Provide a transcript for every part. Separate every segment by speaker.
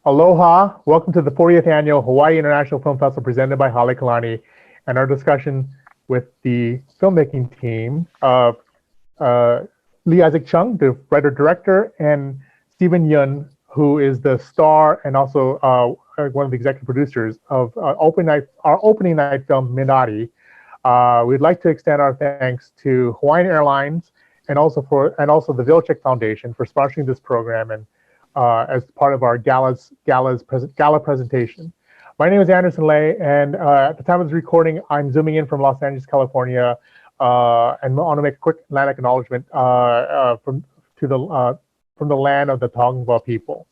Speaker 1: Aloha, welcome to the 40th Annual Hawaii International Film Festival presented by Hale Kalani and our discussion with the filmmaking team of Lee Isaac Chung, the writer-director, and Stephen Yun, who is the star and also one of the executive producers of our opening night film, Minari. We'd like to extend our thanks to Hawaiian Airlines and also the Vilcek Foundation for sponsoring this program and as part of our gala presentation. My name is Anderson Lay, and at the time of this recording, I'm zooming in from Los Angeles, California, and I want to make a quick land acknowledgement from the land of the Tongva people.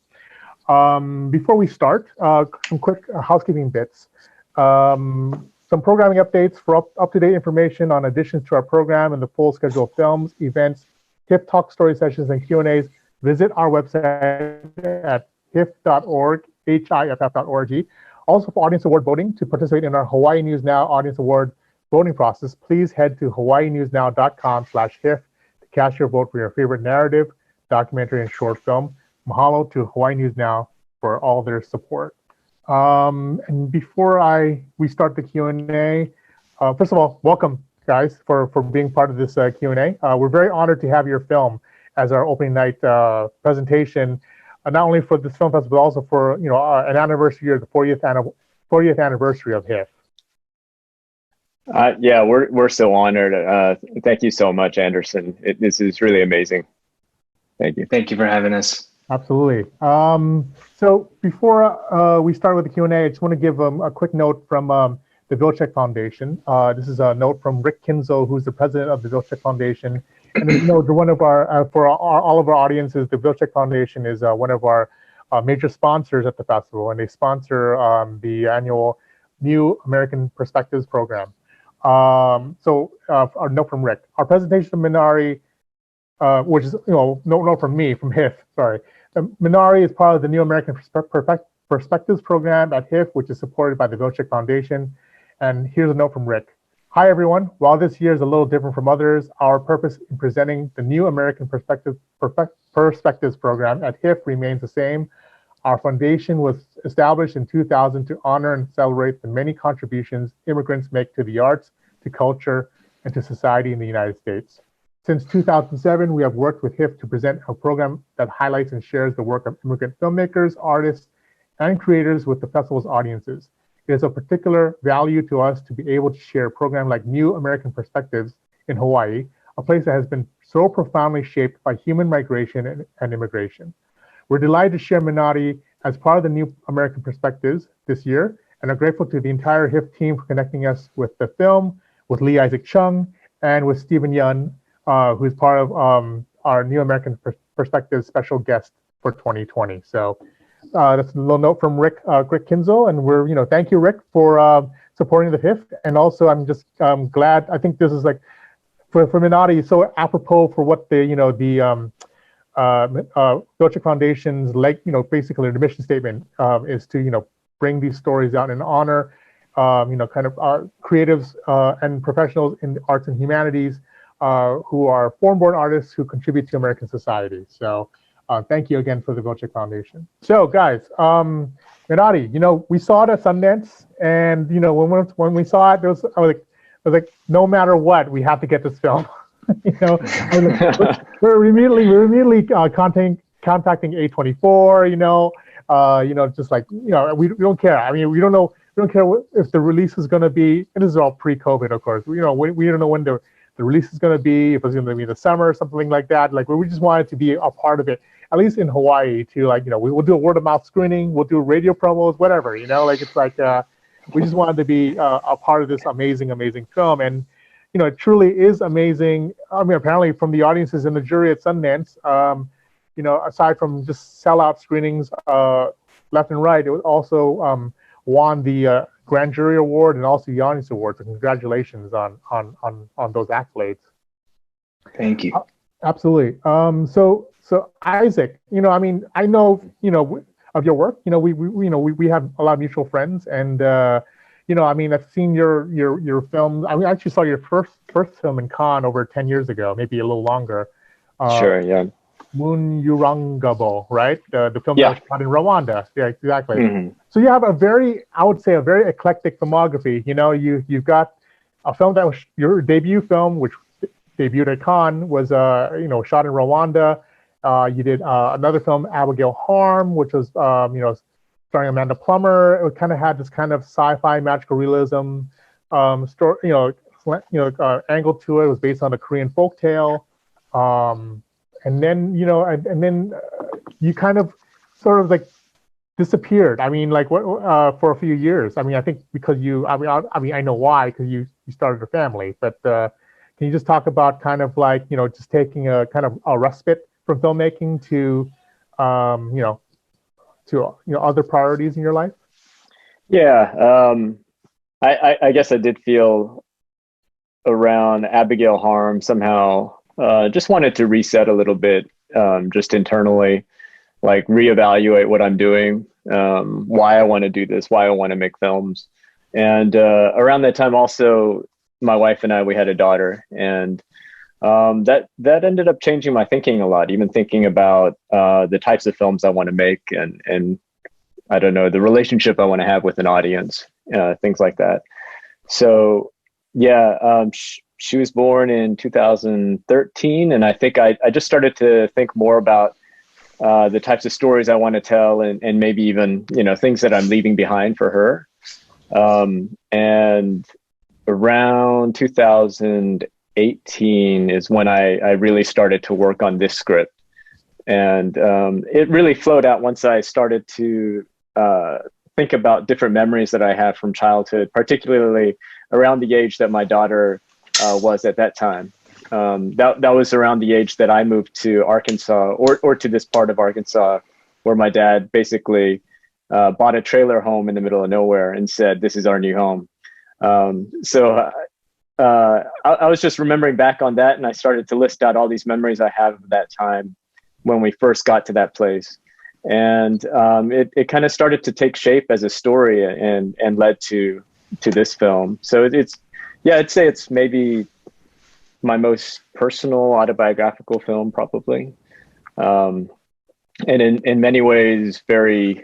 Speaker 1: Before we start, some quick housekeeping bits. Some programming updates for up-to-date information on additions to our program and the full schedule of films, events, HIFF talk story sessions, and Q&As. Visit our website at hiff.org, hiff.org. Also, for Audience Award voting, to participate in our Hawaii News Now Audience Award voting process, please head to hawaiinewsnow.com/HIFF to cast your vote for your favorite narrative, documentary, and short film. Mahalo to Hawaii News Now for all their support. And before we start the Q&A, first of all, welcome, guys, for being part of this Q&A. We're very honored to have your film as our opening night presentation, not only for this film festival, but also for an anniversary of the 40th anniversary of HIFF.
Speaker 2: Yeah, we're so honored. Thank you so much, Anderson. This is really amazing. Thank you.
Speaker 3: Thank you for having us.
Speaker 1: Absolutely. So before we start with the Q&A, I just want to give a quick note from the Vilcek Foundation. This is a note from Rick Kinzel, who's the president of the Vilcek Foundation. And one of our, for all of our audiences, the Vilcek Foundation is one of our major sponsors at the festival, and they sponsor the annual New American Perspectives program. So our note from Rick. Our presentation of Minari, which is, note from me, from HIFF, sorry. Minari is part of the New American Perspectives program at HIFF, which is supported by the Vilcek Foundation. And here's a note from Rick. Hi, everyone. While this year is a little different from others, our purpose in presenting the New American Perspectives program at HIFF remains the same. Our foundation was established in 2000 to honor and celebrate the many contributions immigrants make to the arts, to culture, and to society in the United States. Since 2007, we have worked with HIFF to present a program that highlights and shares the work of immigrant filmmakers, artists, and creators with the festival's audiences. It is of particular value to us to be able to share a program like New American Perspectives in Hawaii, a place that has been so profoundly shaped by human migration and immigration. We're delighted to share Minari as part of the New American Perspectives this year, and are grateful to the entire HIFF team for connecting us with the film, with Lee Isaac Chung, and with Stephen Yun, who is part of our New American Perspectives special guest for 2020. So that's a little note from Rick Kinzel, and we're, thank you, Rick, for supporting the HIFF. And also, I'm just glad. I think this is like for Minari, so apropos for what the Vilcek Foundation's basically the mission statement is to bring these stories out and honor kind of creatives and professionals in the arts and humanities who are foreign-born artists who contribute to American society. So thank you again for the Vilcek Foundation. So guys, Minari, we saw it at Sundance, and when we saw it, I was like, no matter what, we have to get this film. we're immediately contacting A24. Just like we don't care. I mean, we don't care if the release is going to be. And this is all pre-COVID, of course. We don't know when the release is going to be, if it's going to be in the summer or something like that. Like, we just wanted to be a part of it, at least in Hawaii, to we'll do a word of mouth screening, we'll do radio promos, whatever, we just wanted to be a part of this amazing film. And it truly is amazing. I mean, apparently from the audiences and the jury at Sundance, aside from just sellout screenings left and right, it was also won the Grand Jury Award and also the Audience Award. So congratulations on those accolades.
Speaker 3: Thank you.
Speaker 1: Absolutely. So Isaac, I mean, I know of your work. We have a lot of mutual friends, and I mean, I've seen your films. I mean, I actually saw your first film in Cannes over 10 years ago, maybe a little longer.
Speaker 2: Sure, yeah.
Speaker 1: Munyurangabo, right? The film that
Speaker 2: Yeah.
Speaker 1: was shot in Rwanda. Yeah, exactly.
Speaker 2: Mhm.
Speaker 1: So you have I would say, a very eclectic filmography. You've got a film that was your debut film, which debuted at Cannes, was shot in Rwanda. You did another film, Abigail Harm, which was starring Amanda Plummer. It kind of had this kind of sci-fi magical realism story, angle to it. It was based on a Korean folktale. And then you kind of sort of like disappeared. I mean, like what for a few years. I mean, I think because I know why, because you started a family. But can you just talk about kind of like just taking a kind of a respite from filmmaking to other priorities in your life?
Speaker 2: Yeah. I guess I did feel around Abigail Harm somehow. Just wanted to reset a little bit, just internally, like reevaluate what I'm doing, why I want to do this, why I want to make films. And around that time, also, my wife and I, we had a daughter, and that ended up changing my thinking a lot. Even thinking about the types of films I want to make, and I don't know, the relationship I want to have with an audience, things like that. So yeah, she was born in 2013, and I think I just started to think more about the types of stories I want to tell, and maybe even things that I'm leaving behind for her. And around 2018 is when I really started to work on this script, and it really flowed out once I started to think about different memories that I have from childhood, particularly around the age that my daughter was at that time. That was around the age that I moved to Arkansas, or to this part of Arkansas, where my dad basically bought a trailer home in the middle of nowhere and said, "This is our new home." So I was just remembering back on that, and I started to list out all these memories I have of that time when we first got to that place. And it kind of started to take shape as a story, and led to this film. So I'd say it's maybe my most personal autobiographical film, probably. And in many ways, very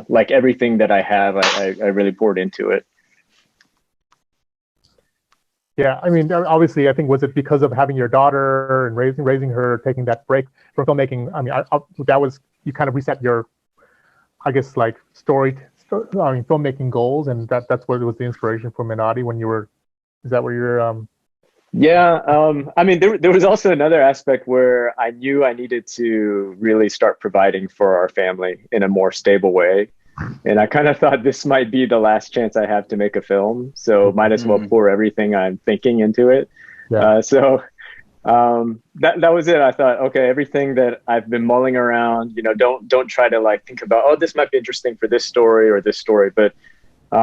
Speaker 2: like everything that I have, I really poured into it.
Speaker 1: Yeah, I mean, obviously, I think, was it because of having your daughter and raising her, taking that break from filmmaking? I mean, that was, you kind of reset your, I guess, like filmmaking goals, and that's what was the inspiration for Minari when you were. Is that where you're?
Speaker 2: Yeah, I mean, there was also another aspect where I knew I needed to really start providing for our family in a more stable way. And I kind of thought this might be the last chance I have to make a film. So might as well pour everything I'm thinking into it.
Speaker 1: Yeah.
Speaker 2: That was it. I thought, okay, everything that I've been mulling around, don't try to like think about, oh, this might be interesting for this story or this story, but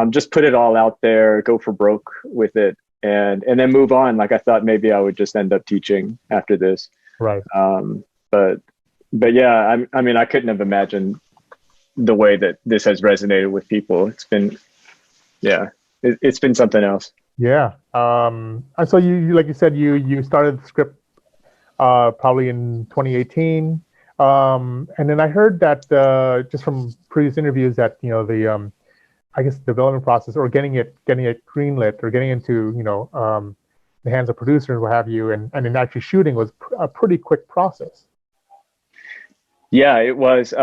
Speaker 2: just put it all out there, go for broke with it. And then move on. Like I thought maybe I would just end up teaching after this.
Speaker 1: Right.
Speaker 2: But yeah, I mean, I couldn't have imagined the way that this has resonated with people. It's been something else.
Speaker 1: Yeah. And so you like you said, you started the script probably in 2018. And then I heard that just from previous interviews that the I guess the development process, or getting it greenlit, or getting into the hands of producers, what have you, and then actually shooting was a pretty quick process.
Speaker 2: Yeah, it was.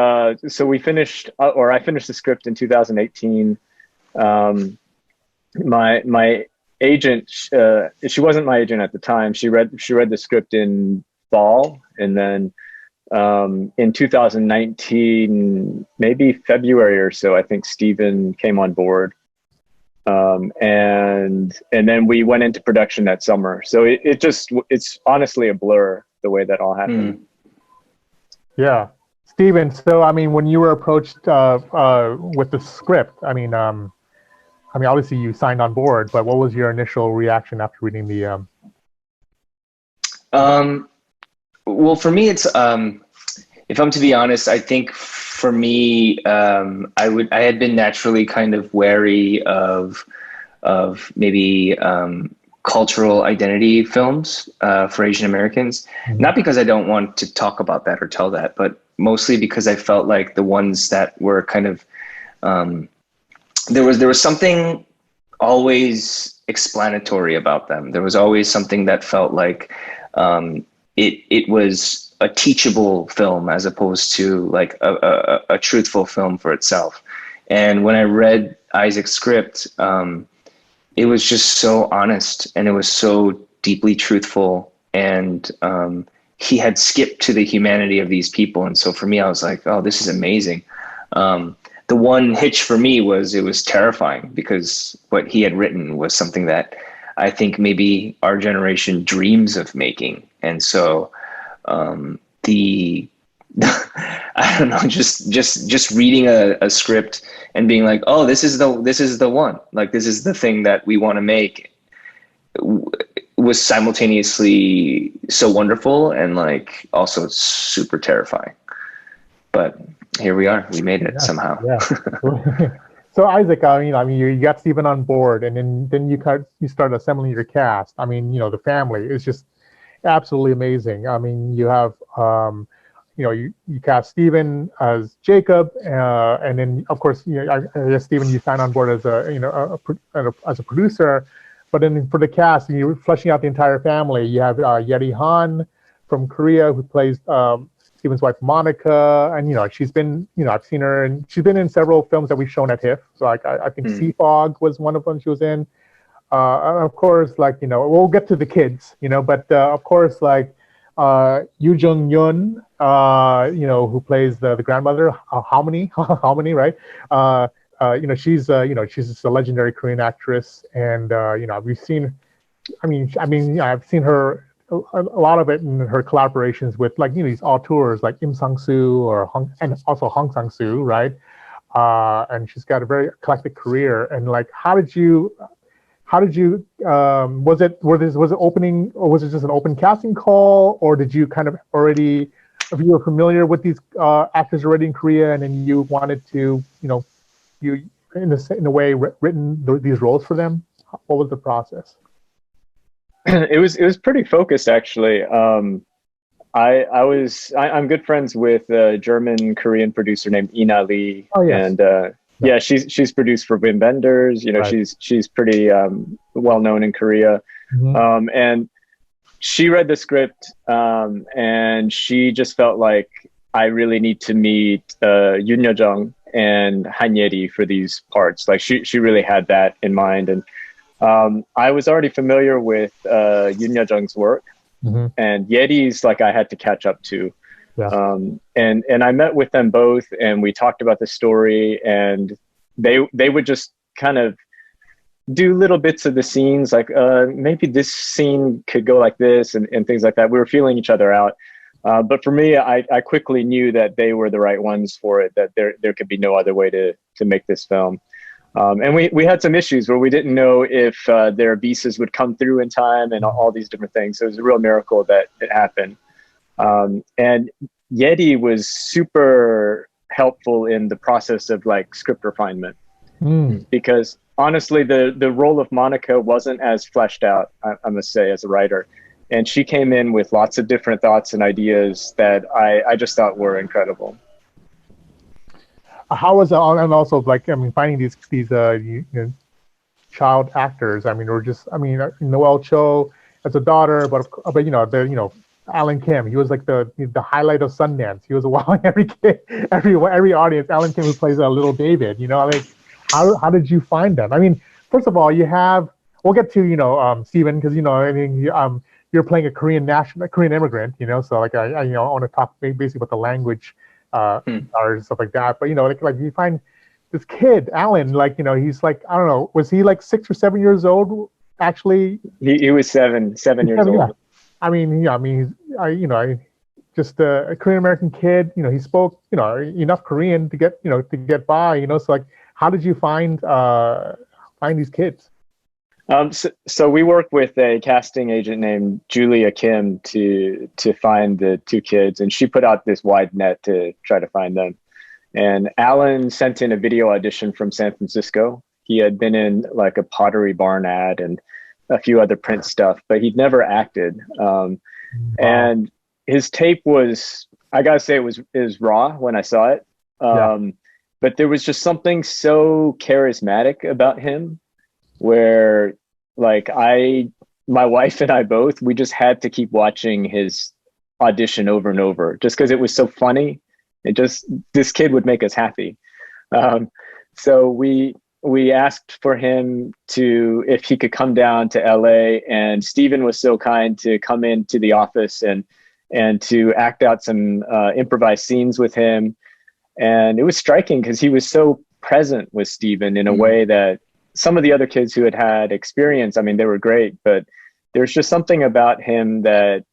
Speaker 2: So we finished, or I finished the script in 2018. My agent, she wasn't my agent at the time. She read the script in fall, and then in 2019, maybe February or so, I think Steven came on board, and then we went into production that summer. So it's honestly a blur the way that all happened.
Speaker 1: Yeah, Steven. So I mean, when you were approached with the script, I mean, obviously you signed on board, but what was your initial reaction after reading the?
Speaker 3: Well, for me, it's if I'm to be honest, I think for me, I had been naturally kind of wary of maybe cultural identity films for Asian Americans. Not because I don't want to talk about that or tell that, but mostly because I felt like the ones that were kind of there was something always explanatory about them. There was always something that felt like it was a teachable film as opposed to like a truthful film for itself. And when I read Isaac's script, it was just so honest and it was so deeply truthful. And he had skipped to the humanity of these people. And so for me, I was like, oh, this is amazing. The one hitch for me was it was terrifying because what he had written was something that I think maybe our generation dreams of making. And so I don't know, just reading a script and being like, oh, this is the one, like, this is the thing that we want to make, was simultaneously so wonderful and like also super terrifying. But here we are, we made it somehow.
Speaker 1: Yeah. So Isaac, you got Steven on board, and then you start assembling your cast. I mean, the family is just absolutely amazing. I mean, you have you cast Steven as Jacob, and then of course, I guess Steven, you signed on board as as a producer, but then for the cast, you're fleshing out the entire family. You have Yeri Han from Korea, who plays Steven's wife Monica, and she's been, I've seen her, and she's been in several films that we've shown at HIFF. So I think Sea Fog was one of them she was in. And of course, we'll get to the kids, but of course, Yoo Jung Yoon, who plays the grandmother, Harmony, right? She's a legendary Korean actress, and we've seen, I've seen her a lot of it in her collaborations with these auteurs like Im Sang-soo and also Hong Sang-soo, right? And she's got a very eclectic career. And how did you was it opening, or was it just an open casting call, or did you kind of already, if you were familiar with these actors already in Korea, and then you wanted to you in a way written these roles for them? What was the process?
Speaker 2: It was pretty focused, actually. I'm good friends with a German Korean producer named Ina Lee.
Speaker 1: Oh, yes.
Speaker 2: And yeah, she's produced for Wim Wenders. Right. She's pretty well known in Korea. Mm-hmm. And she read the script, and she just felt like I really need to meet Yoon Yo-jung and Han Ye-ri for these parts. Like she really had that in mind. And I was already familiar with Yoon Yo-jung's work, mm-hmm. and Ye-ri's I had to catch up to. Yeah. And I met with them both, and we talked about the story, and they would just kind of do little bits of the scenes, maybe this scene could go like this, and things like that. We were feeling each other out. But for me, I quickly knew that they were the right ones for it, that there could be no other way to make this film. And we had some issues where we didn't know if their visas would come through in time, and all these different things. So it was a real miracle that it happened. And Yeti was super helpful in the process of script refinement, because honestly, the role of Monica wasn't as fleshed out, I must say, as a writer. And she came in with lots of different thoughts and ideas that I just thought were incredible.
Speaker 1: How was and also finding these child actors? or just Noel Cho as a daughter, but Alan Kim, he was the highlight of Sundance. He was wowing every kid, every audience. Alan Kim, who plays little David. How did you find them? First of all, we'll get to Steven, because you're playing a Korean immigrant. So I want to talk basically about the language or stuff like that. But you find this kid Alan, he's I don't know, was he 6 or 7 years old actually?
Speaker 2: He was seven years old.
Speaker 1: Yeah. Just a Korean American kid. He spoke enough Korean to get by. So how did you find these kids?
Speaker 2: So we work with a casting agent named Julia Kim to find the two kids, and she put out this wide net to try to find them. And Alan sent in a video audition from San Francisco. He had been in a Pottery Barn ad, and a few other print stuff, but he'd never acted.
Speaker 1: Wow.
Speaker 2: And his tape was, I gotta say, it was raw when I saw it.
Speaker 1: Yeah.
Speaker 2: But there was just something so charismatic about him where, like, my wife and I both, we just had to keep watching his audition over and over just because it was so funny. This kid would make us happy. So we asked for him if he could come down to LA, and Steven was so kind to come into the office and to act out some improvised scenes with him. And it was striking because he was so present with Steven in a way that some of the other kids who had experience, I mean, they were great, but there's just something about him that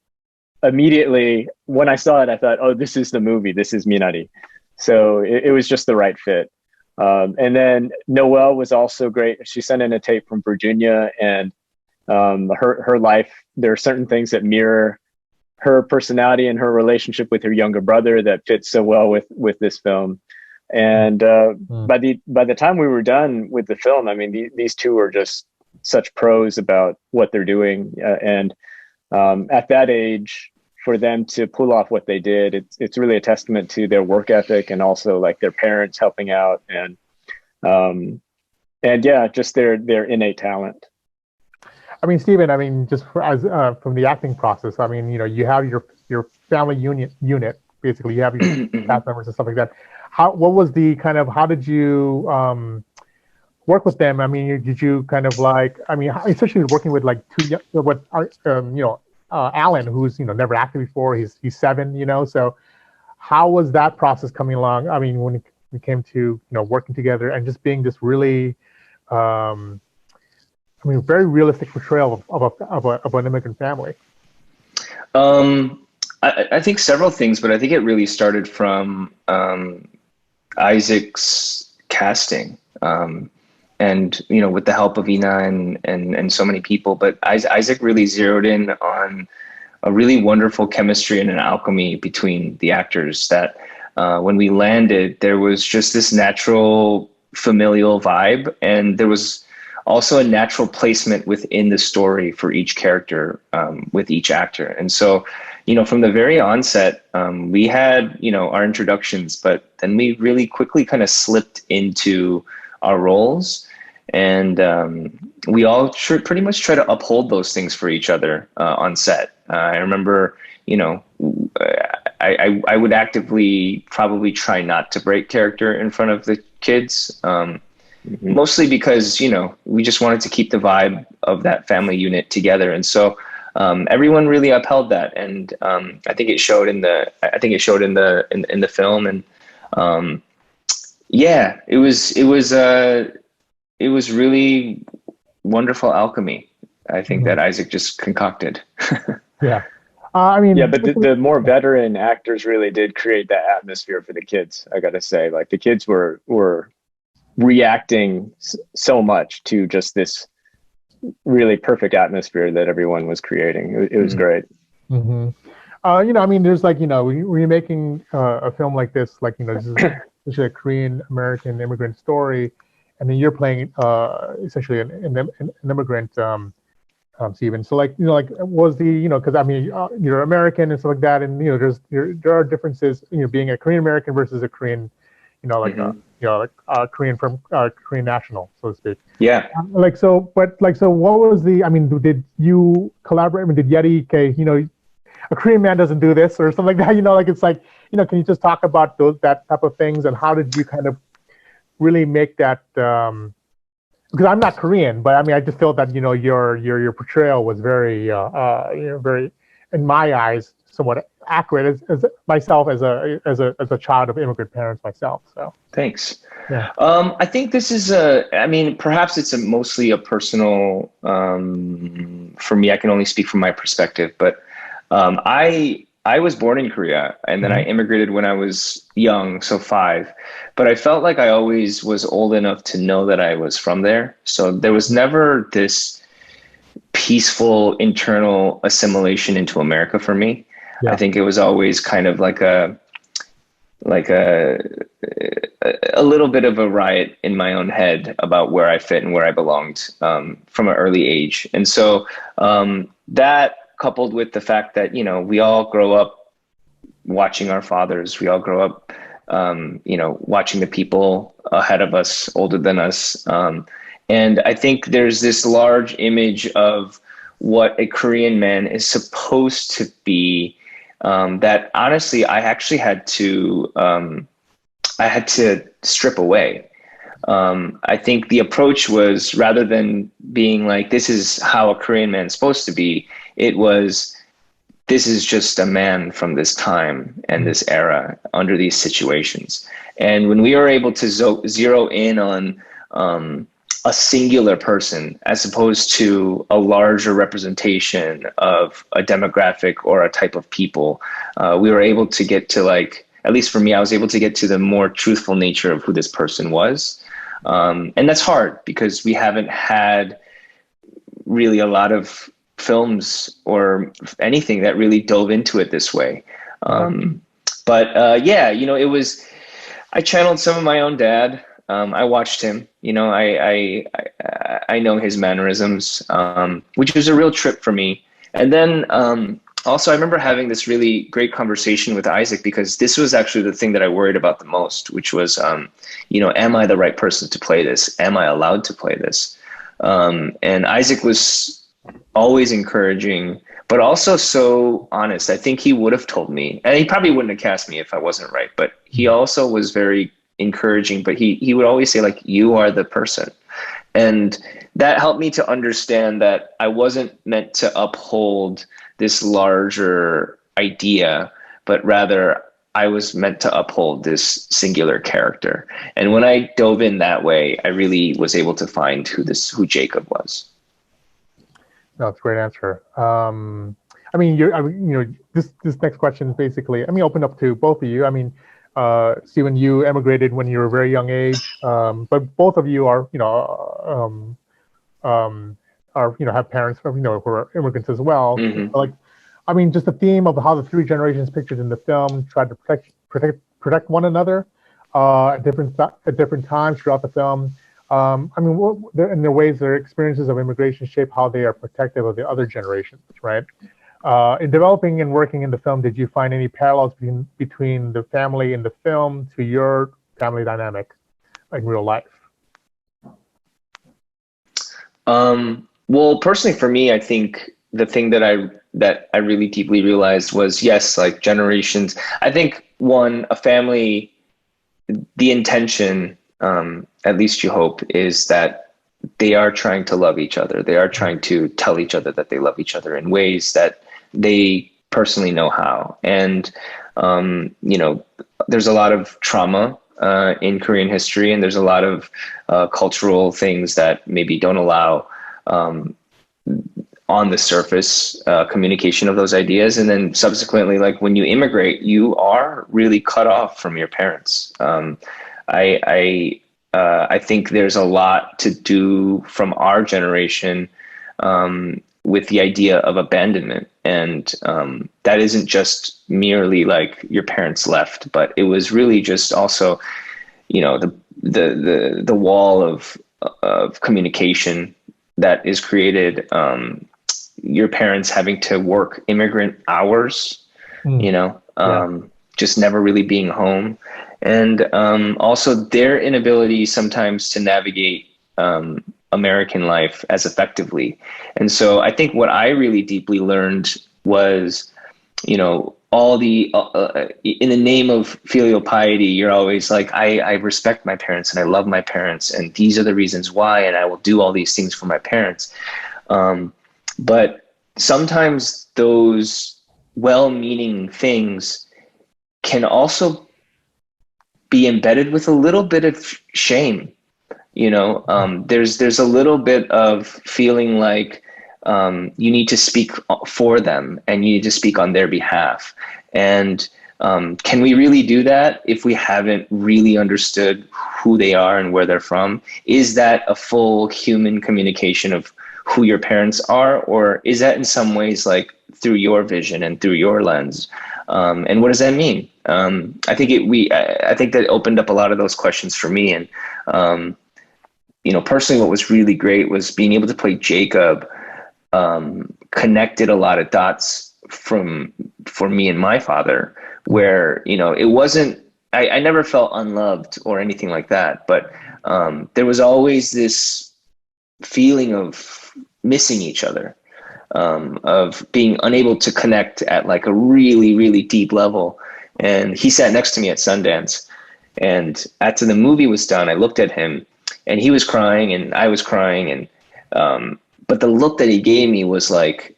Speaker 2: immediately when I saw it, I thought, oh, this is the movie. This is Minari. So it was just the right fit. And then Noelle was also great. She sent in a tape from Virginia, and her life, there are certain things that mirror her personality and her relationship with her younger brother that fits so well with this film. And by the time we were done with the film, I mean, these two were just such pros about what they're doing. And at that age, for them to pull off what they did, it's really a testament to their work ethic and also like their parents helping out and yeah, just their innate talent.
Speaker 1: I mean, Steven, I mean, just from the acting process, I mean, you know, you have your family unit, basically, you have your cast members and stuff like that. What was the kind of, how did you work with them? I mean, did you kind of like, I mean, especially working with like Alan, who's, you know, never acted before, he's 7, you know, so how was that process coming along? I mean, when we came to, you know, working together and just being this really, I mean, very realistic portrayal of an immigrant family.
Speaker 3: I think several things, but I think it really started from Isaac's casting, and you know, with the help of Ina and so many people. But Isaac really zeroed in on a really wonderful chemistry and an alchemy between the actors that when we landed, there was just this natural familial vibe, and there was also a natural placement within the story for each character with each actor. And so, you know, from the very onset, we had, you know, our introductions, but then we really quickly kind of slipped into our roles. And we all pretty much try to uphold those things for each other on set. I remember, you know, I would actively probably try not to break character in front of the kids. Mostly because, you know, we just wanted to keep the vibe of that family unit together. And so everyone really upheld that. And I think it showed in the film. And yeah, it was really wonderful alchemy, I think, that Isaac just concocted.
Speaker 1: Yeah. I mean,
Speaker 2: yeah, but the more veteran actors really did create that atmosphere for the kids. I got to say, like, the kids were reacting so much to just this really perfect atmosphere that everyone was creating. It was great.
Speaker 1: You know, I mean, there's like, you know, when you're making a film like this, like, you know, this is a Korean American immigrant story, and then you're playing essentially an immigrant, Steven. So, like, you know, like, was the, you know, because I mean, you're American and stuff like that, and you know, there are differences, you know, being a Korean American versus a Korean, you know, like you know, like Korean from Korean national, so to speak.
Speaker 3: Yeah.
Speaker 1: Like, so, but like, so what was the, I mean, did you collaborate? I mean, did Yeti, okay, you know, a Korean man doesn't do this or something like that, you know, like, it's like, you know, can you just talk about that type of things, and how did you kind of really make that, because I'm not Korean, but I mean, I just felt that, you know, your portrayal was very, you know, very, in my eyes, somewhat accurate as myself as a child of immigrant parents myself. So
Speaker 3: thanks.
Speaker 1: Yeah.
Speaker 3: I think this is I mean, perhaps it's mostly a personal, for me, I can only speak from my perspective, but I was born in Korea, and then I immigrated when I was young, so 5. But I felt like I always was old enough to know that I was from there. So there was never this peaceful internal assimilation into America for me. Yeah. I think it was always kind of like a a little bit of a riot in my own head about where I fit and where I belonged from an early age. And so that coupled with the fact that, you know, we all grow up watching our fathers, we all grow up, you know, watching the people ahead of us, older than us. And I think there's this large image of what a Korean man is supposed to be, that honestly, I actually had to strip away. I think the approach was, rather than being like, this is how a Korean man is supposed to be, it was, this is just a man from this time and this era under these situations. And when we are able to zero in on a singular person as opposed to a larger representation of a demographic or a type of people, we were able to get to, like, at least for me, I was able to get to the more truthful nature of who this person was. And that's hard because we haven't had really a lot of films or anything that really dove into it this way. But yeah, you know, I channeled some of my own dad. I watched him, you know, I know his mannerisms, which was a real trip for me. And then also I remember having this really great conversation with Isaac, because this was actually the thing that I worried about the most, which was, you know, am I the right person to play this? Am I allowed to play this? And Isaac was always encouraging, but also so honest. I think he would have told me, and he probably wouldn't have cast me if I wasn't right, but he also was very encouraging, but he would always say, like, you are the person. And that helped me to understand that I wasn't meant to uphold this larger idea, but rather I was meant to uphold this singular character. And when I dove in that way, I really was able to find who Jacob was.
Speaker 1: No, it's a great answer. I mean, you know, this next question is basically, I mean, open up to both of you. I mean, Stephen, you emigrated when you were a very young age, but both of you are, you know, have parents, you know, who are immigrants as well.
Speaker 3: Mm-hmm.
Speaker 1: Like, I mean, just the theme of how the three generations pictured in the film tried to protect one another at different times throughout the film. I mean, in their ways, their experiences of immigration shape how they are protective of the other generations, right? In developing and working in the film, did you find any parallels between the family in the film to your family dynamic in real life?
Speaker 3: Well, personally for me, I think the thing that I really deeply realized was, yes, like generations. I think a family, the intention, at least you hope, is that they are trying to love each other. They are trying to tell each other that they love each other in ways that they personally know how. And, you know, there's a lot of trauma in Korean history, and there's a lot of cultural things that maybe don't allow, on the surface, communication of those ideas. And then subsequently, like when you immigrate, you are really cut off from your parents. I think there's a lot to do from our generation with the idea of abandonment. And that isn't just merely like your parents left, but it was really just also, you know, the wall of communication that is created, your parents having to work immigrant hours, you know, just never really being home. And also their inability sometimes to navigate American life as effectively. And so I think what I really deeply learned was, you know, all the, in the name of filial piety, you're always like, I respect my parents and I love my parents, and these are the reasons why, and I will do all these things for my parents. But sometimes those well-meaning things can also be embedded with a little bit of shame. You know, there's a little bit of feeling like you need to speak for them and you need to speak on their behalf. And can we really do that if we haven't really understood who they are and where they're from? Is that a full human communication of who your parents are? Or is that in some ways like through your vision and through your lens? And what does that mean? I think I think that opened up a lot of those questions for me. And, personally, what was really great was being able to play Jacob, connected a lot of dots for me and my father, where, it wasn't, I never felt unloved or anything like that, but there was always this feeling of missing each other, of being unable to connect at like a really, really deep level. And he sat next to me at Sundance, and after the movie was done, I looked at him, and he was crying and I was crying, and but the look that he gave me was like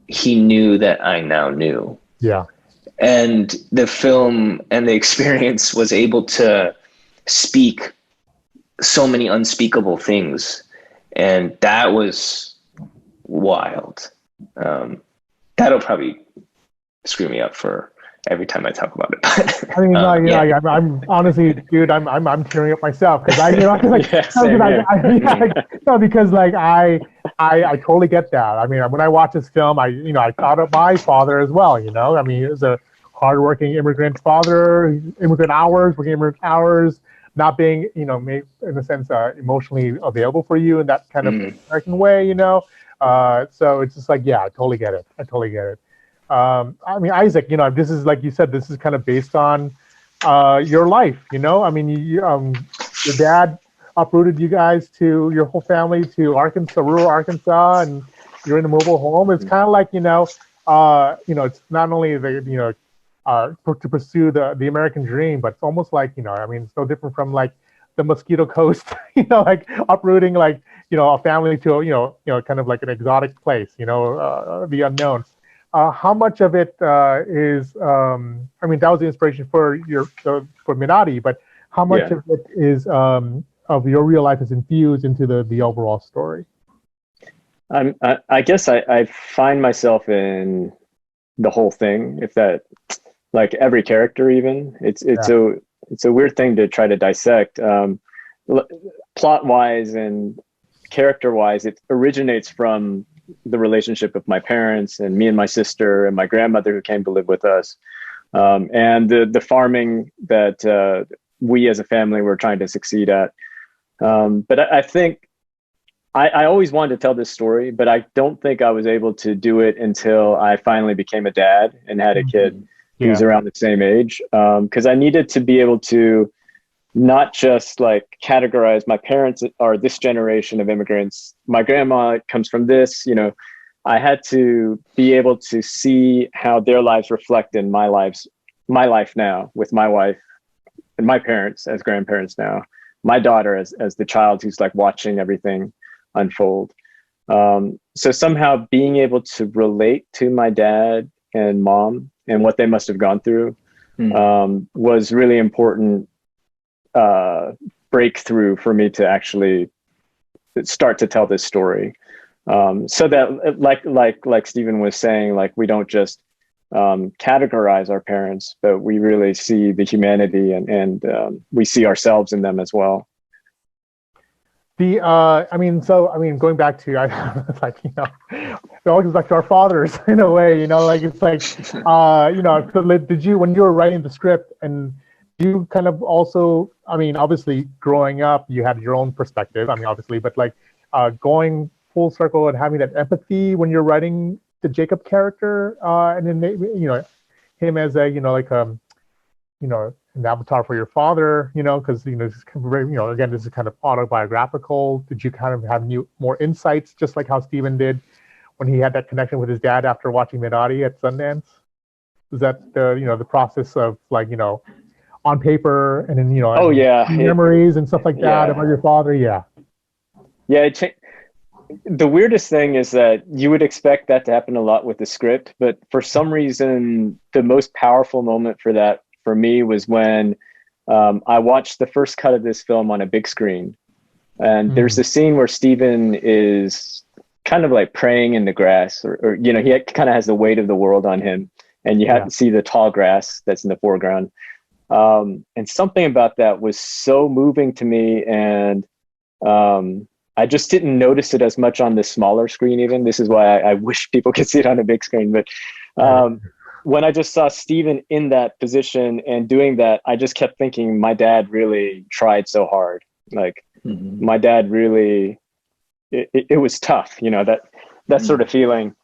Speaker 3: he knew that I now knew.
Speaker 1: Yeah.
Speaker 3: And the film and the experience was able to speak so many unspeakable things. And that was wild. That'll probably screw me up for every time I talk about it.
Speaker 1: I mean, I'm honestly, dude, I'm tearing up myself because I totally get that. I mean, when I watch this film, I thought of my father as well. I mean, he was a hardworking immigrant father, working immigrant hours, not being, maybe in a sense, emotionally available for you in that kind of American way. So it's just like, yeah, I totally get it. I mean, Isaac, this is, like you said, this is kind of based on your life, I mean, your dad uprooted you guys your whole family to Arkansas, rural Arkansas, and you're in a mobile home. It's kind of like, it's not only to pursue the American dream, but it's almost like, I mean, it's no different from like the Mosquito Coast, like uprooting like, a family to, kind of like an exotic place, the unknown. How much of it is, I mean, that was the inspiration for Minari, but how much of it is of your real life is infused into the overall story?
Speaker 2: I guess I find myself in the whole thing, if that, like every character, even it's a weird thing to try to dissect. Plot wise and character wise, it originates from the relationship of my parents and me and my sister and my grandmother who came to live with us, and the farming that we as a family were trying to succeed at. But I think I always wanted to tell this story, but I don't think I was able to do it until I finally became a dad and had a kid who's around the same age, because I needed to be able to not just like categorize my parents are this generation of immigrants, my grandma comes from this, I had to be able to see how their lives reflect in my life now with my wife and my parents as grandparents now, my daughter as the child who's like watching everything unfold. So somehow being able to relate to my dad and mom and what they must have gone through was really important breakthrough for me to actually start to tell this story, so that like Stephen was saying, like we don't just categorize our parents, but we really see the humanity and we see ourselves in them as well.
Speaker 1: I mean, going back to, like, it all goes back to our fathers in a way, like it's like, did you, when you were writing the script, and you kind of also, I mean, obviously growing up, you had your own perspective, I mean, obviously, but like going full circle and having that empathy when you're writing the Jacob character, and then, him as a, like, an avatar for your father, because, again, this is kind of autobiographical. Did you kind of have more insights, just like how Stephen did when he had that connection with his dad after watching Minari at Sundance? Was that the process of, like, on paper and then, memories and stuff like that about your father?
Speaker 2: The weirdest thing is that you would expect that to happen a lot with the script, but for some reason, the most powerful moment for that for me was when I watched the first cut of this film on a big screen. And there's a scene where Stephen is kind of like praying in the grass, or he kind of has the weight of the world on him, and you have to see the tall grass that's in the foreground. And something about that was so moving to me, and I just didn't notice it as much on the smaller screen even. This is why I wish people could see it on a big screen. But when I just saw Steven in that position and doing that, I just kept thinking my dad really tried so hard. Like my dad really, it was tough, you know, that sort of feeling.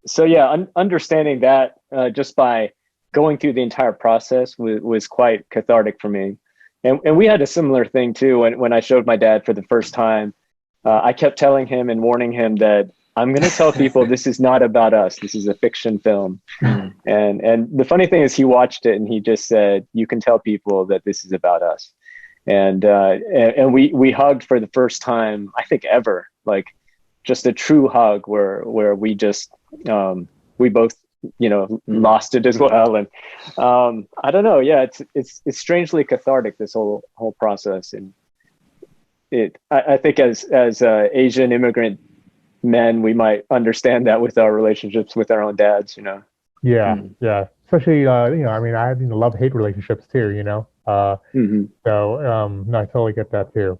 Speaker 2: So yeah, understanding that just by going through the entire process was quite cathartic for me. And we had a similar thing too. When I showed my dad for the first time, I kept telling him and warning him that I'm going to tell people this is not about us. This is a fiction film. And the funny thing is he watched it and he just said, you can tell people that this is about us. And we hugged for the first time, I think ever, like just a true hug where we just, we both, you know, lost it as well. And I don't know. Yeah, it's strangely cathartic, this whole process. And I think as Asian immigrant men, we might understand that with our relationships with our own dads, you know.
Speaker 1: Yeah, yeah. Especially, you know, I mean, I have love-hate relationships too, you know. So, no, I totally get that too.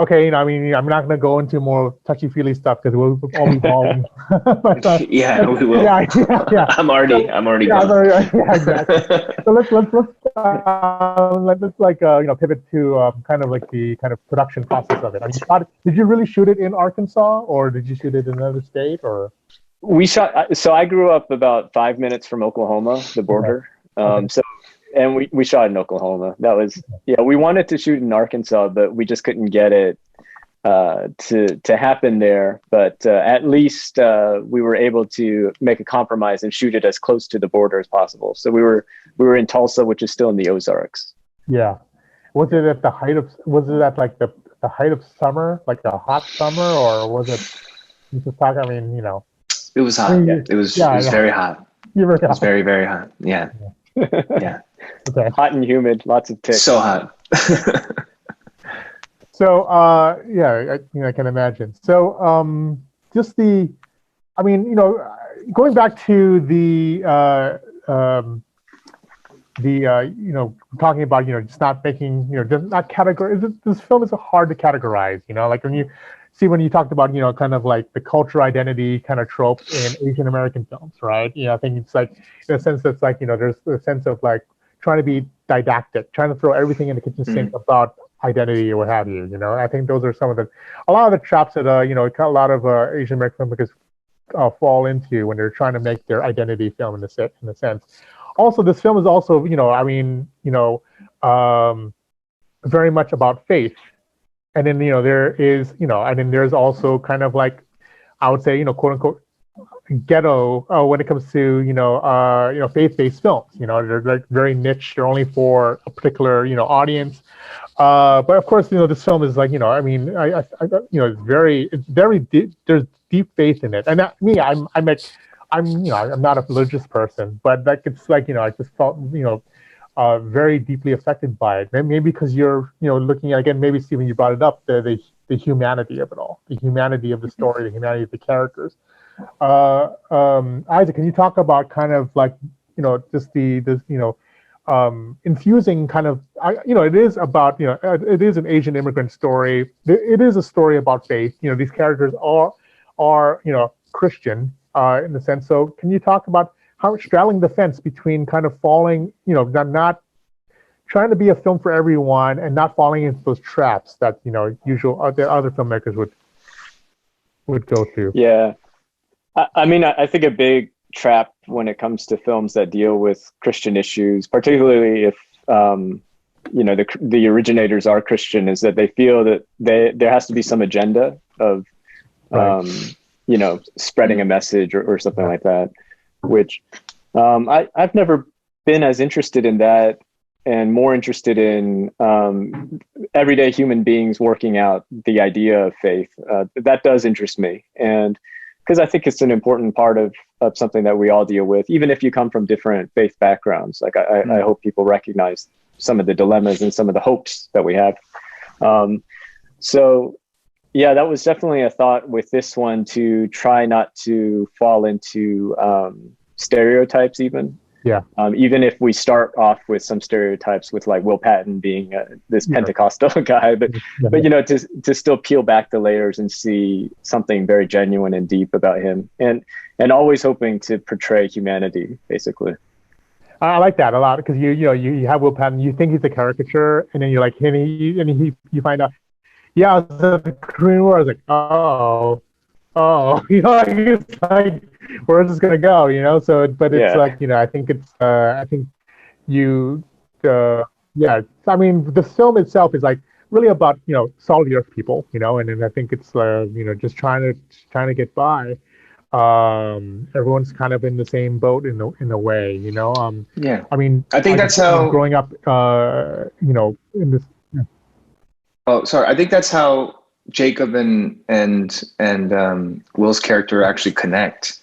Speaker 1: Okay, you know, I mean, I'm not going to go into more touchy-feely stuff because we'll all be bawling. But,
Speaker 3: yeah, we will.
Speaker 1: Yeah.
Speaker 3: I'm already
Speaker 1: Yeah,
Speaker 3: gone.
Speaker 1: yeah, exactly. So let's like you know, pivot to kind of like the kind of production process of it. I mean, did you really shoot it in Arkansas, or did you shoot it in another state, or?
Speaker 2: We shot. So I grew up about 5 minutes from Oklahoma, the border. So. And we shot in Oklahoma. That was, yeah, we wanted to shoot in Arkansas, but we just couldn't get it to happen there. But at least we were able to make a compromise and shoot it as close to the border as possible. So we were in Tulsa, which is still in the Ozarks.
Speaker 1: Yeah. Was it at the height of, was it at like the height of summer, like a hot summer, or was it, I mean, you know.
Speaker 3: It was hot. It was very hot. It was very, very hot. Yeah. Yeah.
Speaker 1: Okay.
Speaker 2: Hot and humid, lots of ticks.
Speaker 3: So hot.
Speaker 1: So yeah, I can imagine. So just I mean, you know, going back to the you know, talking about, you know, just not making, you know, just not categorize. This film is hard to categorize, you know, like when you talked about, you know, kind of like the culture identity kind of trope in Asian American films, right? You know, I think it's like, in a sense, that's like, you know, there's a sense of like trying to be didactic, trying to throw everything in the kitchen sink about identity or what have you. You know, I think those are a lot of the traps that, you know, a lot of Asian American filmmakers fall into when they're trying to make their identity film in a sense. Also, this film is also, you know, I mean, you know, very much about faith. And then, you know, there is, you know, and then there's also kind of like, I would say, you know, quote unquote, ghetto when it comes to, you know, faith-based films. You know, they're like very niche. They're only for a particular, you know, audience. But of course, you know, this film is like, you know, I mean, I you know, it's very deep. There's deep faith in it. And I'm you know, I'm not a religious person, but like, it's like, you know, I just felt, you know, very deeply affected by it. Maybe because you're, you know, looking at, again, maybe Stephen, you brought it up, the humanity of it all, the humanity of the story, the humanity of the characters. Isaac, can you talk about kind of like, you know, just you know, infusing kind of, you know, it is about, you know, it is an Asian immigrant story. It is a story about faith. You know, these characters are you know, Christian in the sense. So can you talk about how straddling the fence between kind of falling, you know, not trying to be a film for everyone and not falling into those traps that, you know, the other filmmakers would go through?
Speaker 2: Yeah. I mean, I think a big trap when it comes to films that deal with Christian issues, particularly if, you know, the originators are Christian, is that they feel that there has to be some agenda of, you know, spreading a message or something like that, which I've never been as interested in that, and more interested in everyday human beings working out the idea of faith. That does interest me. And because I think it's an important part of something that we all deal with, even if you come from different faith backgrounds. Like I hope people recognize some of the dilemmas and some of the hopes that we have. So yeah, that was definitely a thought with this one, to try not to fall into stereotypes even.
Speaker 1: Yeah.
Speaker 2: Even if we start off with some stereotypes with like Will Patton being this Pentecostal guy, but you know, to still peel back the layers and see something very genuine and deep about him. And and always hoping to portray humanity, basically.
Speaker 1: I like that a lot because you have Will Patton, you think he's a caricature, and then you're like, and you find out, yeah, the Korean War. I was like, oh, like it's like, where is this gonna go? So, but it's like, I think I think you, yeah, I mean, the film itself is like really about salt of the earth people, and then I think it's just trying to get by. Everyone's kind of in the same boat in a way,
Speaker 3: Yeah.
Speaker 1: I mean,
Speaker 3: I think that's how
Speaker 1: growing up, in this. Yeah.
Speaker 3: Oh, sorry. I think that's how Jacob and Will's character actually connect.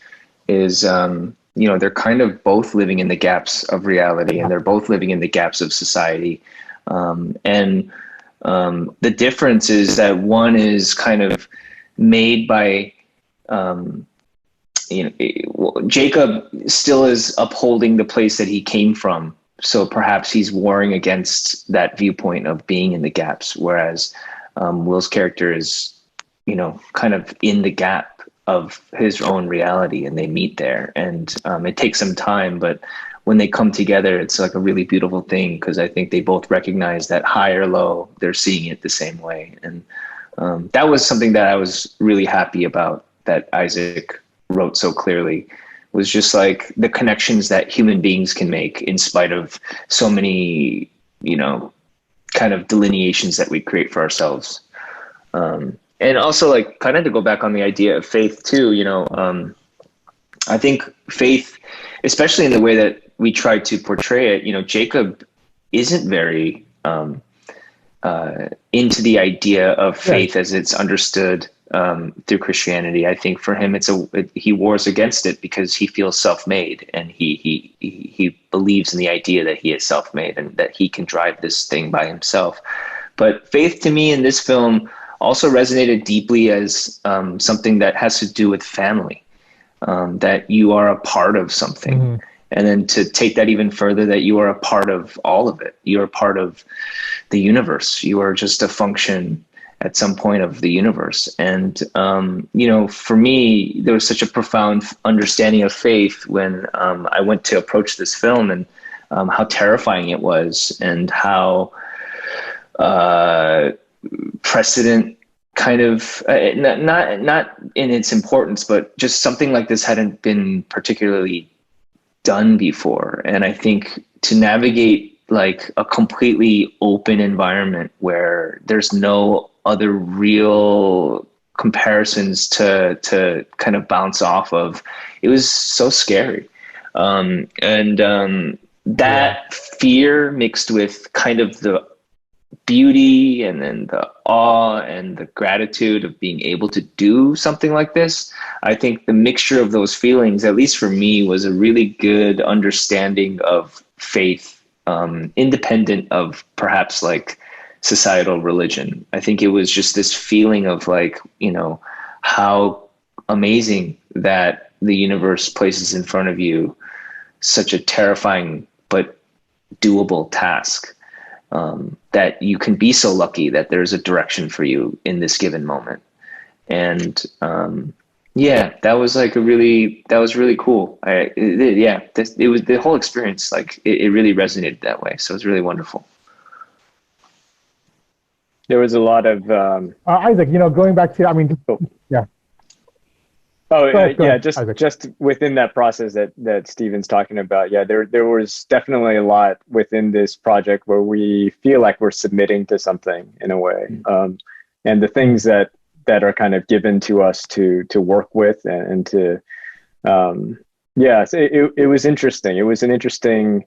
Speaker 3: Is they're kind of both living in the gaps of reality, and they're both living in the gaps of society. And the difference is that one is kind of made by Jacob still is upholding the place that he came from. So perhaps he's warring against that viewpoint of being in the gaps, whereas Will's character is, kind of in the gap of his own reality, and they meet there. And it takes some time, but when they come together, it's like a really beautiful thing, because I think they both recognize that high or low, they're seeing it the same way. And that was something that I was really happy about, that Isaac wrote so clearly, was just like the connections that human beings can make in spite of so many, kind of delineations that we create for ourselves. And also, like, kind of to go back on the idea of faith too, I think faith, especially in the way that we try to portray it, Jacob isn't very into the idea of faith as it's understood through Christianity. I think for him, he wars against it because he feels self-made, and he believes in the idea that he is self-made and that he can drive this thing by himself. But faith to me in this film also resonated deeply as something that has to do with family, that you are a part of something. Mm-hmm. And then to take that even further, that you are a part of all of it. You are part of the universe. You are just a function at some point of the universe. And, for me, there was such a profound understanding of faith when I went to approach this film, and how terrifying it was, and how precedent kind of, not in its importance, but just something like this hadn't been particularly done before. And I think to navigate like a completely open environment where there's no other real comparisons to kind of bounce off of, it was so scary. That fear mixed with kind of the beauty, and then the awe and the gratitude of being able to do something like this, I think the mixture of those feelings, at least for me, was a really good understanding of faith, independent of perhaps like societal religion. I think it was just this feeling of like, how amazing that the universe places in front of you such a terrifying but doable task. That you can be so lucky that there's a direction for you in this given moment. And that was like that was really cool. It was the whole experience, like it really resonated that way. So it was really wonderful.
Speaker 2: There was a lot of
Speaker 1: Isaac, going back to, yeah.
Speaker 2: Oh,
Speaker 1: go ahead,
Speaker 2: just within that process that Steven's talking about. Yeah, there was definitely a lot within this project where we feel like we're submitting to something in a way. And the things that are kind of given to us to work with and to, so it was interesting. It was an interesting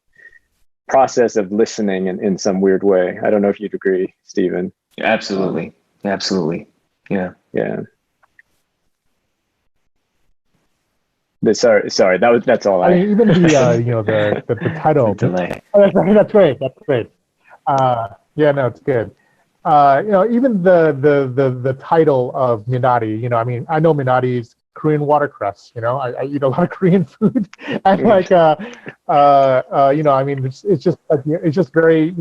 Speaker 2: process of listening in some weird way. I don't know if you'd agree, Steven.
Speaker 3: Absolutely. Absolutely. Yeah.
Speaker 2: Yeah. Sorry. That's all.
Speaker 1: I mean, even the title.
Speaker 3: Delay.
Speaker 1: Oh, that's great. That's great. No, it's good. Even the title of Minari. I mean, I know Minari is Korean watercress. I eat a lot of Korean food, and like, I mean, it's just very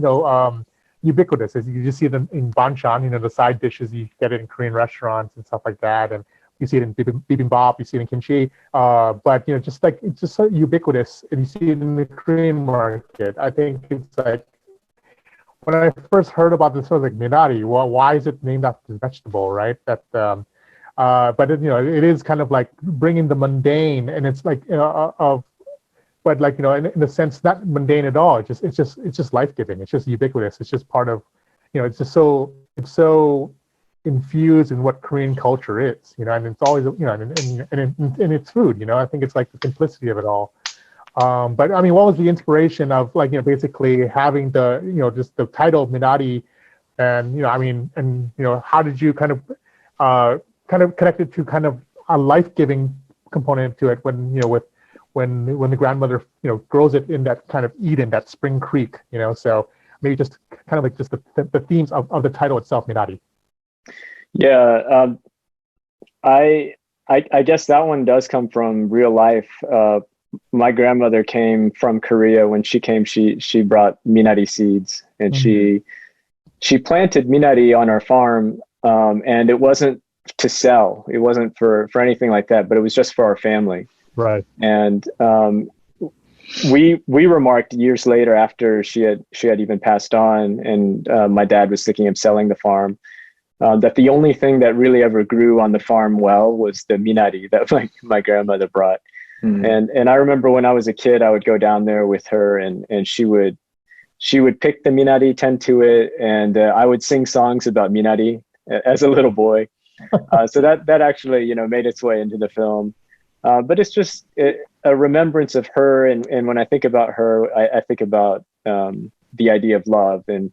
Speaker 1: ubiquitous. As you just see them in banchan, the side dishes you get it in Korean restaurants and stuff like that, and you see it in bibimbap, you see it in kimchi, but just like it's just so ubiquitous, and you see it in the Korean market. I think it's like when I first heard about this, I was like, Minari, well, why is it named after the vegetable, right? But it is kind of like bringing the mundane, and it's like but like in a sense, not mundane at all. It's just life giving. It's just ubiquitous. It's just part of, it's so infused in what Korean culture is, and it's always and it's food. I think it's like the simplicity of it all. But I mean, what was the inspiration of like basically having the just the title of Minari, and how did you kind of connect it to kind of a life-giving component to it when the grandmother grows it in that kind of Eden, that spring creek, so maybe just kind of like just the themes of the title itself, Minari.
Speaker 2: Yeah, I guess that one does come from real life. My grandmother came from Korea. When she came, she brought Minari seeds, and she planted Minari on our farm, and it wasn't to sell. It wasn't for anything like that, but it was just for our family.
Speaker 1: Right.
Speaker 2: And we remarked years later, after she had even passed on, and my dad was thinking of selling the farm, that the only thing that really ever grew on the farm well was the Minari that my grandmother brought. And I remember when I was a kid, I would go down there with her, and she would pick the Minari, tend to it, and I would sing songs about Minari as a little boy. So that actually made its way into the film. But it's just a remembrance of her, and when I think about her, I think about the idea of love, and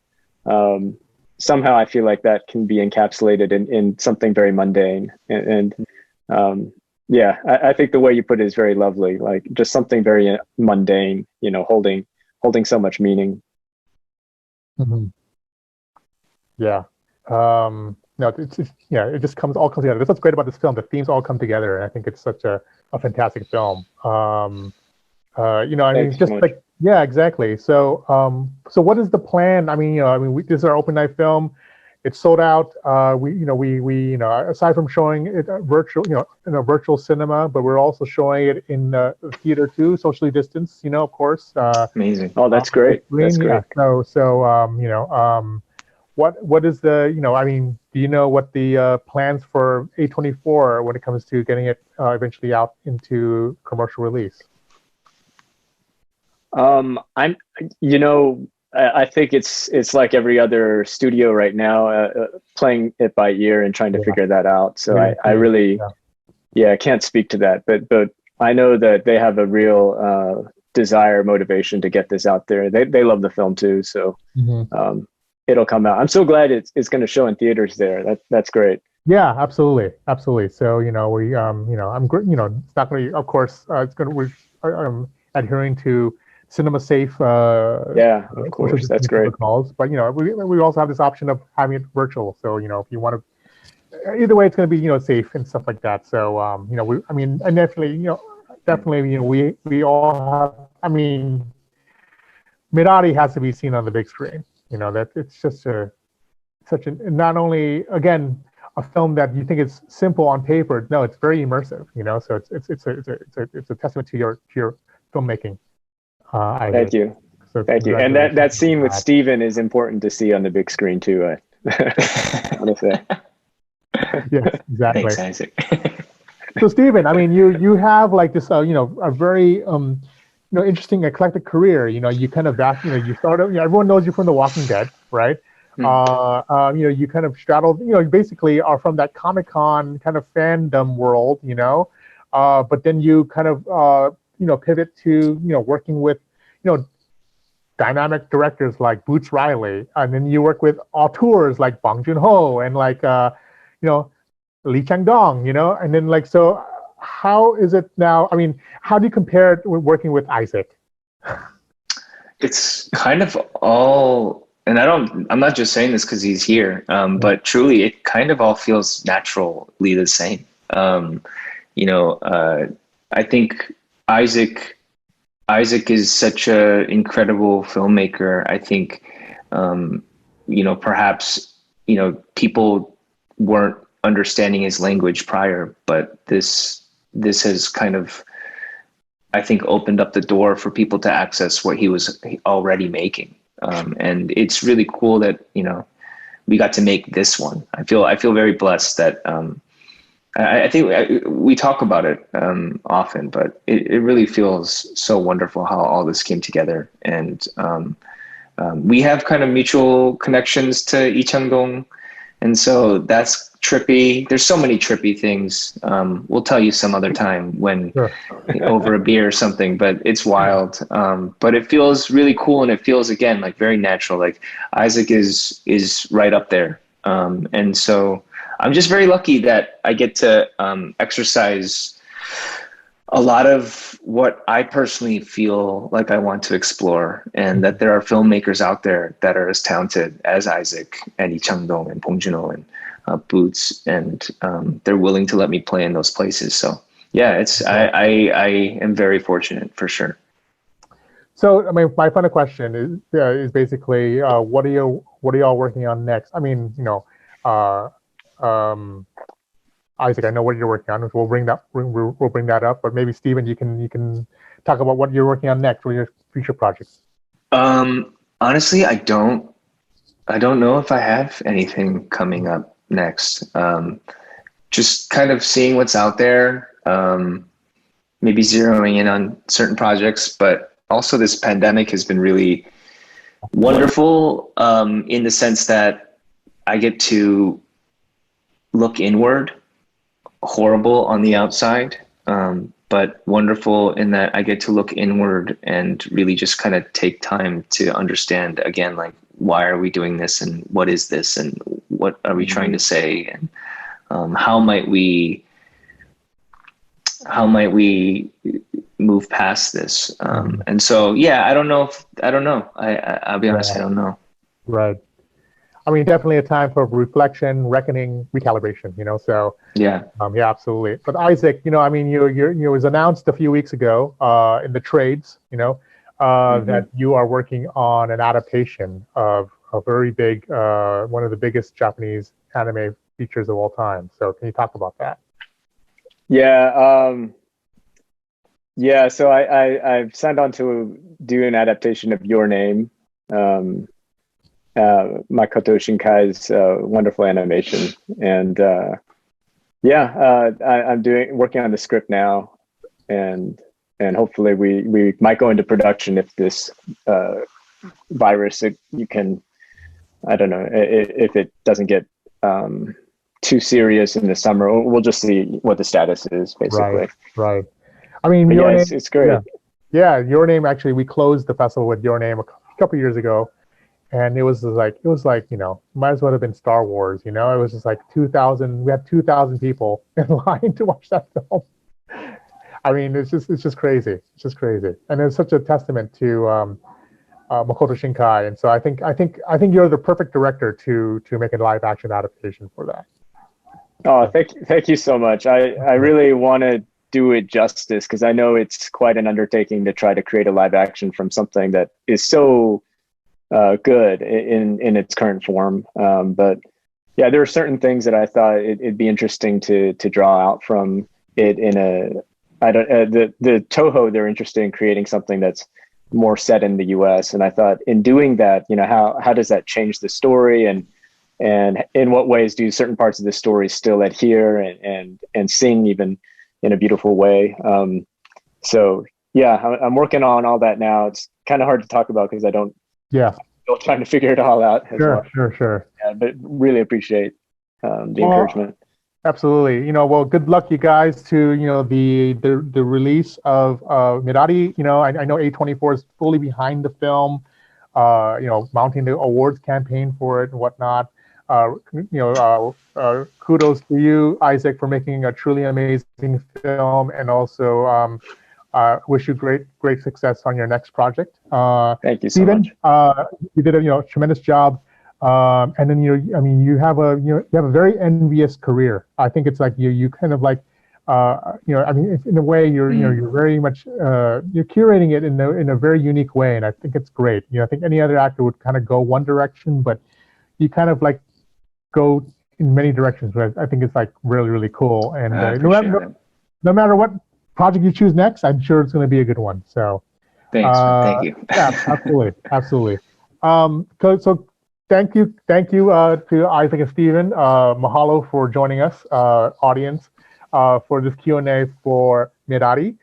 Speaker 2: somehow I feel like that can be encapsulated in something very mundane. Yeah, I think the way you put it is very lovely, like just something very mundane, holding so much meaning.
Speaker 1: Mm-hmm. Yeah. No, it just all comes together. That's what's great about this film. The themes all come together, and I think it's such a fantastic film.
Speaker 2: Thanks
Speaker 1: just
Speaker 2: so much.
Speaker 1: like, yeah, exactly. So what is the plan? This is our open night film. It's sold out. We aside from showing it virtual, in a virtual cinema, but we're also showing it in the theater too, socially distanced, of course.
Speaker 3: Amazing.
Speaker 2: Oh, that's great. That's great.
Speaker 1: Yeah. What is the, do you know what the plans for A24 when it comes to getting it eventually out into commercial release?
Speaker 2: I think it's like every other studio right now, playing it by ear and trying to figure that out. So I really, I can't speak to that, but I know that they have a real desire, motivation to get this out there. They love the film too, so it'll come out. I'm so glad it's going to show in theaters there. That's great.
Speaker 1: Yeah, absolutely. So I'm it's not going to, of course, we're adhering to cinema safe.
Speaker 2: Yeah, of course, that's great.
Speaker 1: Protocols, but we also have this option of having it virtual. So if you want to, either way, it's going to be safe and stuff like that. So and definitely we all have. Minari has to be seen on the big screen. That it's just such a not only again a film that you think is simple on paper. No, it's very immersive. So it's a testament to your filmmaking.
Speaker 2: Thank you.
Speaker 1: So
Speaker 2: thank you. And that scene with Steven is important to see on the big screen too. I want to say.
Speaker 1: Yes, exactly.
Speaker 3: Thanks, Isaac.
Speaker 1: So Steven, you have like this, a very interesting eclectic career. You kind of you started. Everyone knows you from The Walking Dead, right? You kind of straddled. You basically are from that Comic-Con kind of fandom world. But then you kind of pivot to working with dynamic directors like Boots Riley, and then you work with auteurs like Bong Joon-ho and like Lee Chang-dong, and then like, so how is it now? How do you compare it with working with Isaac?
Speaker 3: It's kind of all, and I'm not just saying this because he's here, but truly it kind of all feels naturally the same. I think Isaac is such an incredible filmmaker. I think, perhaps, people weren't understanding his language prior, but this has kind of, I think, opened up the door for people to access what he was already making. And it's really cool that, you know, we got to make this one. I feel very blessed that, I think we talk about it often, but it really feels so wonderful how all this came together. And we have kind of mutual connections to Lee Chang-dong. And so that's trippy. There's so many trippy things. We'll tell you some other time when over a beer or something, but it's wild. But it feels really cool. And it feels, again, like very natural. Like Isaac is right up there. And so I'm just very lucky that I get to exercise a lot of what I personally feel like I want to explore, and that there are filmmakers out there that are as talented as Isaac and Lee Chang-dong and Bong Joon-ho and Boots, and they're willing to let me play in those places. So yeah, I am very fortunate for sure.
Speaker 1: So I mean, my final question is basically, what are y'all working on next? I mean, you know, Isaac, I know what you're working on. We'll bring that up. But maybe Stephen, you can talk about what you're working on next with your future projects.
Speaker 3: Honestly, I don't know if I have anything coming up next. Just kind of seeing what's out there. Maybe zeroing in on certain projects, but also this pandemic has been really wonderful in the sense that I get to look inward. Horrible on the outside, but wonderful in that I get to look inward and really just kind of take time to understand, again, like, why are we doing this, and what is this, and what are we trying to say, and how might we move past this. And so, yeah, I don't know. I'll be honest, I don't know.
Speaker 1: Right. I mean, definitely a time for reflection, reckoning, recalibration, you know, so.
Speaker 3: Yeah.
Speaker 1: Yeah, absolutely. But Isaac, you know, I mean, you was announced a few weeks ago in the trades, you know, that you are working on an adaptation of a very big, one of the biggest Japanese anime features of all time. So can you talk about that?
Speaker 2: Yeah. Yeah. So I've signed on to do an adaptation of Your Name. Makoto Shinkai's wonderful animation, and I'm working on the script now, and hopefully we might go into production if this virus, you can, I don't know, if it doesn't get too serious in the summer. We'll just see what the status is, basically.
Speaker 1: Right. I mean,
Speaker 2: it's great.
Speaker 1: Yeah, Your Name, actually, we closed the festival with Your Name a couple years ago. And it was like, you know, might as well have been Star Wars, you know. It was just like 2,000. We had 2,000 people in line to watch that film. I mean, it's just crazy. It's just crazy, and it's such a testament to Makoto Shinkai. And so I think you're the perfect director to make a live action adaptation for that.
Speaker 2: Oh, thank you so much. I really want to do it justice, because I know it's quite an undertaking to try to create a live action from something that is so good in its current form. But yeah, there are certain things that I thought it'd be interesting to draw out from it in the Toho, they're interested in creating something that's more set in the US. And I thought, in doing that, you know, how does that change the story, and in what ways do certain parts of the story still adhere and sing even in a beautiful way. So yeah, I'm working on all that now. It's kind of hard to talk about because I don't, still trying to figure it all out.
Speaker 1: Sure.
Speaker 2: Yeah, but really appreciate the encouragement.
Speaker 1: Absolutely. You know, well, good luck, you guys, to, you know, the release of Minari. You know, I know A24 is fully behind the film, you know, mounting the awards campaign for it and whatnot. Kudos to you, Isaac, for making a truly amazing film, and also wish you great success on your next project.
Speaker 2: Thank you so much.
Speaker 1: You did a tremendous job, and then you have a very envious career. I think it's like you kind of like in a way you're very much you're curating it in a very unique way, and I think it's great. I think any other actor would kind of go one direction, but you kind of like go in many directions, but I think it's like really, really cool. And
Speaker 3: I appreciate it.
Speaker 1: no matter what project you choose next, I'm sure it's going to be a good one. So
Speaker 3: Thanks, man. Thank you.
Speaker 1: yeah, absolutely, absolutely. So thank you to Isaac and Steven. Mahalo for joining us, audience, for this Q&A for Minari.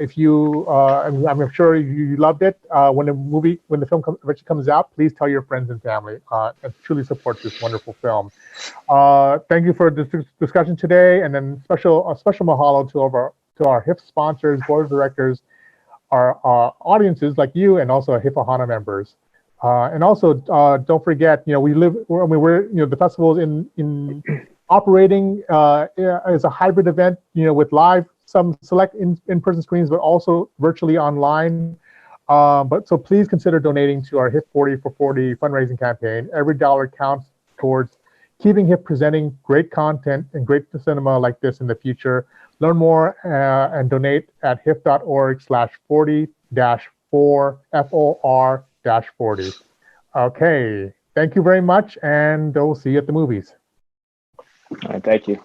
Speaker 1: If you, I'm sure you loved it. When the film eventually comes out, please tell your friends and family and truly support this wonderful film. Thank you for this discussion today, and then a special mahalo to our HIFF sponsors, board of directors, our audiences like you, and also our HIFF Ohana members. And also, don't forget, the festival is in operating as a hybrid event, with some select in-person screens, but also virtually online. So please consider donating to our HIFF40 for 40 fundraising campaign. Every dollar counts towards keeping HIFF presenting great content and great cinema like this in the future. Learn more and donate at hiff.org/40-4 FOR-40. Okay, thank you very much, and we'll see you at the movies.
Speaker 2: All right, thank you.